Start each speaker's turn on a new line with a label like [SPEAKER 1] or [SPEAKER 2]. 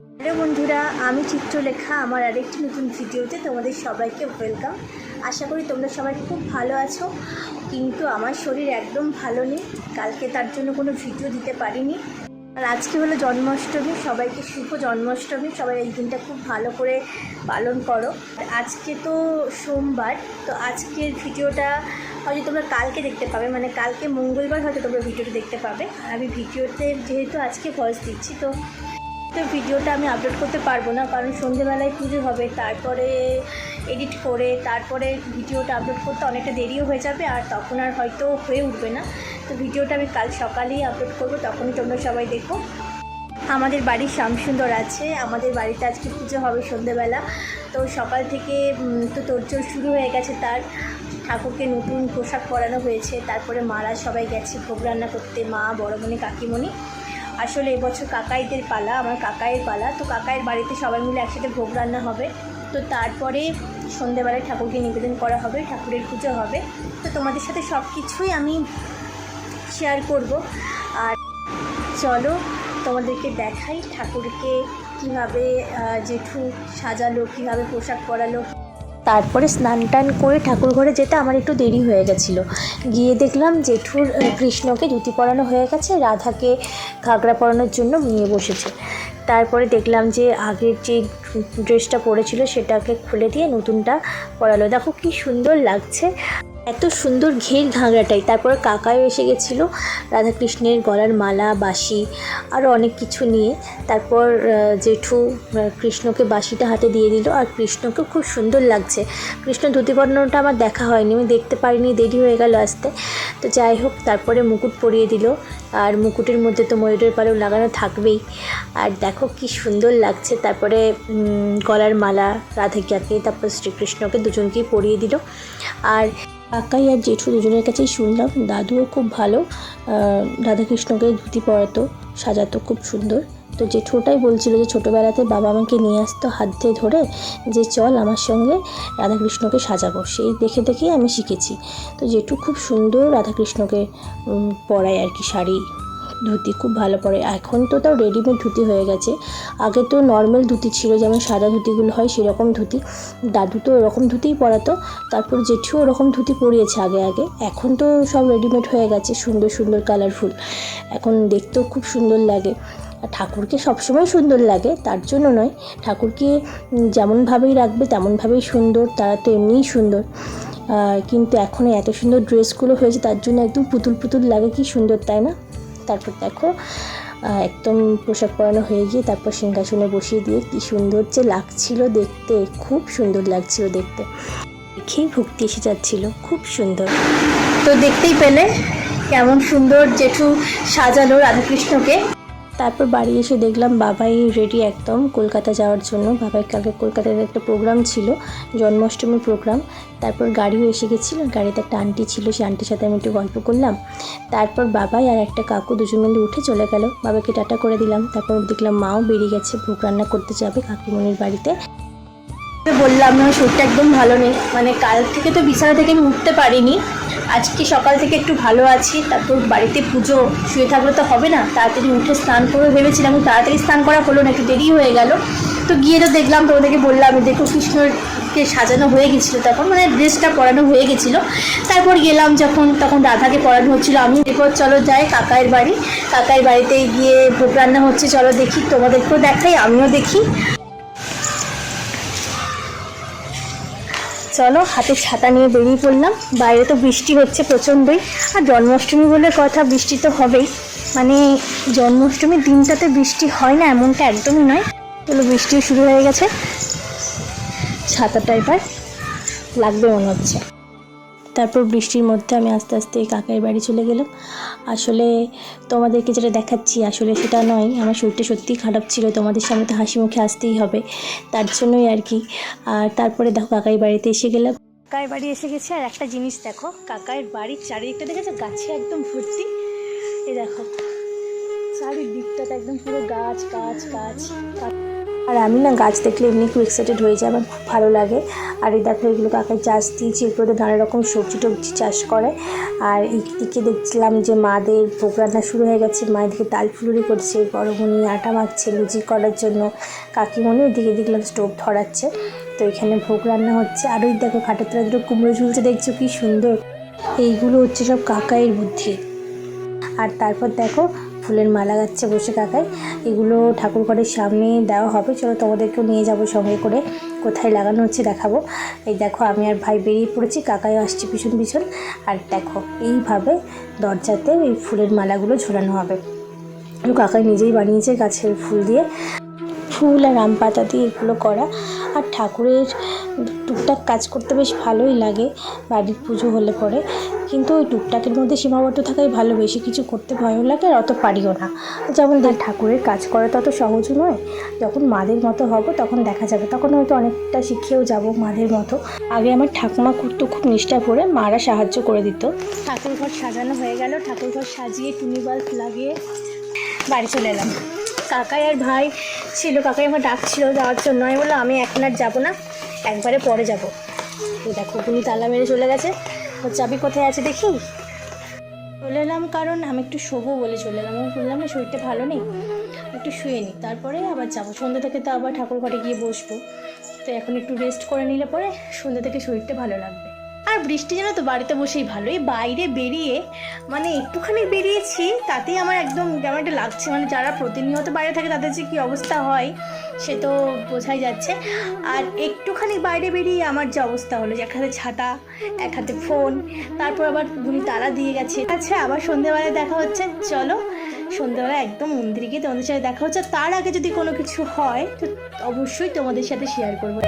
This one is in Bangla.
[SPEAKER 1] হ্যালো বন্ধুরা, আমি চিত্রলেখা। আমার আরেকটি নতুন ভিডিওতে তোমাদের সবাইকে ওয়েলকাম। আশা করি তোমরা সবাই খুব ভালো আছো, কিন্তু আমার শরীর একদম ভালো নেই। কালকে তার জন্য কোনো ভিডিও দিতে পারিনি। আর আজকে হলো জন্মাষ্টমী। সবাইকে শুভ জন্মাষ্টমী। সবাই এই দিনটা খুব ভালো করে পালন করো। আজকে তো সোমবার, তো আজকের ভিডিওটা হয়তো তোমরা কালকে দেখতে পাবে, মানে কালকে মঙ্গলবার হয়তো তোমরা ভিডিওটা দেখতে পাবে। আর আমি ভিডিওতে যেহেতু আজকে ভয়েস দিচ্ছি, তো ভিডিওটা আমি আপলোড করতে পারবো না, কারণ সন্ধেবেলায় পুজো হবে, তারপরে এডিট করে তারপরে ভিডিওটা আপলোড করতে অনেকটা দেরিও হয়ে যাবে, আর তখন আর হয়তো হয়ে উঠবে না। তো ভিডিওটা আমি কাল সকালেই আপলোড করবো, তখনই তোমরা সবাই দেখো। আমাদের বাড়ির শ্যামসুন্দর আছে, আমাদের বাড়িতে আজকে পুজো হবে সন্ধেবেলা। তো সকাল থেকে তো তোড়জোড় শুরু হয়ে গেছে। তার ঠাকুরকে নতুন পোশাক পরানো হয়েছে, তারপরে মারা সবাই গেছে ভোগ রান্না করতে, মা, বড়মণি, কাকিমণি। আসলে এবছর কাকাইদের পালা, আমার কাকাইয়ের পালা। তো কাকাইয়ের বাড়িতে সবাই মিলে একসাথে ভোগ রান্না হবে। তো তারপরে সন্ধ্যেবেলায় ঠাকুরকে নিবেদন করা হবে, ঠাকুরের পুজো হবে। তো তোমাদের সাথে সব কিছুই আমি শেয়ার করব। আর চলো তোমাদেরকে দেখাই ঠাকুরকে কীভাবে জেঠু সাজালো, কীভাবে পোশাক পরালো। তারপরে স্নান টান করে ঠাকুর ঘরে যেতে আমার একটু দেরি হয়ে গেছিলো। গিয়ে দেখলাম জেঠুর কৃষ্ণকে ধুতি পরানো হয়ে গেছে, রাধাকে ঘাগরা পরানোর জন্য নিয়ে বসেছে। তারপরে দেখলাম যে আগের যে ড্রেসটা পরেছিল সেটাকে খুলে দিয়ে নতুনটা পরালো। দেখো কি সুন্দর লাগছে, এত সুন্দর ঘের ঘাগরাটাই। তারপরে কাকাও এসে গেছিলো রাধাকৃষ্ণের গলার মালা, বাঁশি, আরও অনেক কিছু নিয়ে। তারপর জেঠু কৃষ্ণকে বাঁশিটা হাতে দিয়ে দিল, আর কৃষ্ণকে খুব সুন্দর লাগছে। কৃষ্ণ ধুতি পরানোটা আমার দেখা হয়নি, আমি দেখতে পারিনি, দেরি হয়ে গেল আসতে। তো যাই হোক, তারপরে মুকুট পরিয়ে দিল, আর মুকুটের মধ্যে তো ময়ূরের পালক লাগানো থাকবেই। আর দেখো কি সুন্দর লাগছে। তারপরে গলার মালা রাধিকাকে, তারপর শ্রীকৃষ্ণকে দুজনকেই পরিয়ে দিল। আর কাকাই আর জেঠু দুজনের কাছেই শুনলাম দাদুও খুব ভালো রাধাকৃষ্ণকে ধুতি পরাতো, সাজাতো খুব সুন্দর। তো জেঠুটাই বলছিল যে ছোটোবেলাতে বাবা আমাকে নিয়ে আসতো হাত দিয়ে ধরে, যে চল আমার সঙ্গে রাধাকৃষ্ণকে সাজাবো, সেই দেখে দেখেই আমি শিখেছি। তো জেঠু খুব সুন্দর রাধাকৃষ্ণকে পরায় আর কি, শাড়ি ধুতি খুব ভালো পরে। এখন তো তাও রেডিমেড ধুতি হয়ে গেছে, আগে তো নর্মাল ধুতি ছিল, যেমন সাদা ধুতিগুলো হয় সেরকম ধুতি। দাদু তো ওরকম ধুতিই পরাতো, তারপর জেঠিও ওরকম ধুতি পরিয়েছে আগে আগে। এখন তো সব রেডিমেড হয়ে গেছে, সুন্দর সুন্দর কালারফুল, এখন দেখতেও খুব সুন্দর লাগে। আর ঠাকুরকে সবসময় সুন্দর লাগে তার জন্য নয়, ঠাকুরকে যেমনভাবেই রাখবে তেমনভাবেই সুন্দর, তারা তো এমনিই সুন্দর। কিন্তু এখন এত সুন্দর ড্রেসগুলো হয়েছে তার জন্য একদম পুতুল পুতুল লাগে, কি সুন্দর, তাই না? তারপর দেখো একদম পোশাক পরানো হয়ে গিয়ে তারপর সিংহাসনে বসিয়ে দিয়ে কি সুন্দর যে লাগছিল দেখতে, খুব সুন্দর লাগছিল দেখতে, দেখেই ভক্তি এসে যাচ্ছিল, খুব সুন্দর। তো দেখতেই পেলে কেমন সুন্দর জেঠু সাজালো রাধাকৃষ্ণকে। তারপর বাড়ি এসে দেখলাম বাবাই রেডি একদম কলকাতা যাওয়ার জন্য। বাবাই কালকে কলকাতায় একটা প্রোগ্রাম ছিল, জন্মাষ্টমীর প্রোগ্রাম। তারপর গাড়িও এসে গেছিলো, গাড়িতে একটা আন্টি ছিল, সেই আন্টির সাথে আমি একটু গল্প করলাম। তারপর বাবাই আর একটা কাকু দুজন মিলে উঠে চলে গেল, বাবাকে টাটা করে দিলাম। তারপর দেখলাম মাও বেরিয়ে গেছে, ভোগ রান্না করতে যাবে কাকিমণির বাড়িতে। বললাম আমার শরীরটা একদম ভালো নেই, মানে কাল থেকে তো বিছানা থেকে আমি উঠতে পারিনি। আজকে সকাল থেকে একটু ভালো আছি। তারপর বাড়িতে পুজো, শুয়ে থাকলে তো হবে না, তাড়াতাড়ি উঠে স্নান করে ভেবেছিলাম, তাড়াতাড়ি স্নান করা হলো না, একটু দেরি হয়ে গেল। তো গিয়ে তো দেখলাম, তোমাদেরকে বললাম, দেখো কৃষ্ণকে সাজানো হয়ে গেছিলো, তখন মানে ড্রেসটা পরানো হয়ে গেছিলো। তারপর গেলাম যখন, তখন রাধাকে পরানো হচ্ছিলো। আমি এরপর চলো যাই কাকাইয়ের বাড়ি, কাকাইয়ের বাড়িতে গিয়ে ভোগ রান্না হচ্ছে, চলো দেখি, তোমাদেরকেও দেখাই আমিও দেখি। চলো, হাতে ছাতা নিয়ে বেরিয়ে পড়লাম। বাইরে তো বৃষ্টি হচ্ছে প্রচণ্ডই, আর জন্মাষ্টমী বলে কথা, বৃষ্টি তো হবেই। মানে জন্মাষ্টমীর দিনটাতে বৃষ্টি হয় না এমনটা একদমই নয়। চলো, বৃষ্টিও শুরু হয়ে গেছে, ছাতাটা এবার লাগবে মনে হচ্ছে। তারপর বৃষ্টির মধ্যে আমি আস্তে আস্তে কাকাই বাড়ি চলে গেলাম। আসলে তোমাদেরকে যেটা দেখাচ্ছি আসলে সেটা নয়, আমার শরীরটা সত্যিই খারাপ ছিল, তোমাদের সামনে তো হাসি মুখে আসতেই হবে, তার জন্যই আর কি। আর তারপরে দেখো কাকাই বাড়িতে এসে গেলাম, কাকাই বাড়ি এসে গেছে। আর একটা জিনিস দেখো, কাকাইয়ের বাড়ির চারিদিকটা দেখেছো গাছে একদম ভর্তি। এই দেখো চারিদিকটাতে একদম পুরো গাছ গাছ গাছ। আর আমি না গাছ দেখলে এমনি খুব এক্সাইটেড হয়ে যায়, আমার খুব ভালো লাগে। আর এই দেখো এগুলো কাকাই চাষ দিয়েছি, এগুলোতে নানা রকম সবজি টবজি চাষ করে। আর এইদিকে দেখছিলাম যে মাদের ভোগ রান্না শুরু হয়ে গেছে, মা এদিকে তাল ফুলুরি করছে, বড়মণি আটা মাখছে লুচি করার জন্য, কাকিমণি ওইদিকে দেখলাম স্টোভ ধরাচ্ছে। তো এখানে ভোগ রান্না হচ্ছে। আর ওই দেখো খাটের তলায় দুটো কুমড়ো ঝুলছে, দেখছো কি সুন্দর। এইগুলো হচ্ছে সব কাকাইয়ের বুদ্ধি। আর তারপর দেখো ফুলের মালা গাচ্ছে বসে কাকাই, এগুলো ঠাকুর ঘরের সামনে দেওয়া হবে। চলো তোমাদেরকেও নিয়ে যাব সঙ্গে করে, কোথায় লাগানো হচ্ছে দেখাবো। এই দেখো আমি আর ভাই বেরিয়ে পড়েছি, কাকাই আসছে পিছন পিছন। আর দেখো এইভাবে দরজাতে এই ফুলের মালাগুলো ঝোলানো হবে। কাকাই নিজেই বানিয়েছে গাছের ফুল দিয়ে, ফুল আর আম পাতা দিয়ে এগুলো করা। আর ঠাকুরের টুকটাক কাজ করতে বেশ ভালোই লাগে বাড়ির পুজো হলে পরে, কিন্তু ওই টুকটাকের মধ্যে সীমাবদ্ধ থাকাই ভালো, বেশি কিছু করতে ভয়ও লাগে আর অত পারিও না। যেমন ঠাকুরের কাজ করা তো অত সহজও নয়। যখন মাদের মতো হব তখন দেখা যাবে, তখন হয়তো অনেকটা শিখেও যাব মাদের মতো। আগে আমার ঠাকুমা করতো খুব নিষ্ঠা করে, মারা সাহায্য করে দিত। ঠাকুরঘর সাজানো হয়ে গেল, ঠাকুরঘর সাজিয়ে টুনি বাল্ব লাগিয়ে বাড়ি চলে এলাম। কাকাই আর ভাই ছিল, কাকাই আমার ডাকছিল যাওয়ার জন্য। আমি বললাম আমি এখন আর যাবো না, একবারে পরে যাব। তো দেখো উনি তালা মেরে চলে গেছে, ওর চাবি কোথায় আছে দেখি। চলে এলাম কারণ আমি একটু শোবো বলে চলে এলাম। আমি বললাম না শরীরটা ভালো নেই, একটু শুয়ে নিই, তারপরে আবার যাবো। সন্ধ্যা থেকে তো আবার ঠাকুর ঘরে গিয়ে বসবো, তো এখন একটু রেস্ট করে নিলে পরে সন্ধ্যা থেকে শরীরটা ভালো লাগবে। আর বৃষ্টি জানো তো বাড়িতে বসেই ভালো, এই বাইরে বেরিয়ে মানে একটুখানি বেরিয়েছি তাতেই আমার একদম কেমন একটা লাগছে। মানে যারা প্রতিনিয়ত বাইরে থাকে তাদের যে কী অবস্থা হয় সে তো বোঝাই যাচ্ছে। আর একটুখানি বাইরে বেরিয়ে আমার যে অবস্থা হলো, যে এক হাতে ছাতা এক হাতে ফোন, তারপর আবার উনি তালা দিয়ে গেছে। আচ্ছা আবার সন্ধ্যেবেলায় দেখা হচ্ছে, চলো সন্ধ্যেবেলা একদম মন্দিরে গিয়ে তোমাদের সাথে দেখা হচ্ছে। তার আগে যদি কোনো কিছু হয় তো অবশ্যই তোমাদের সাথে শেয়ার করবো।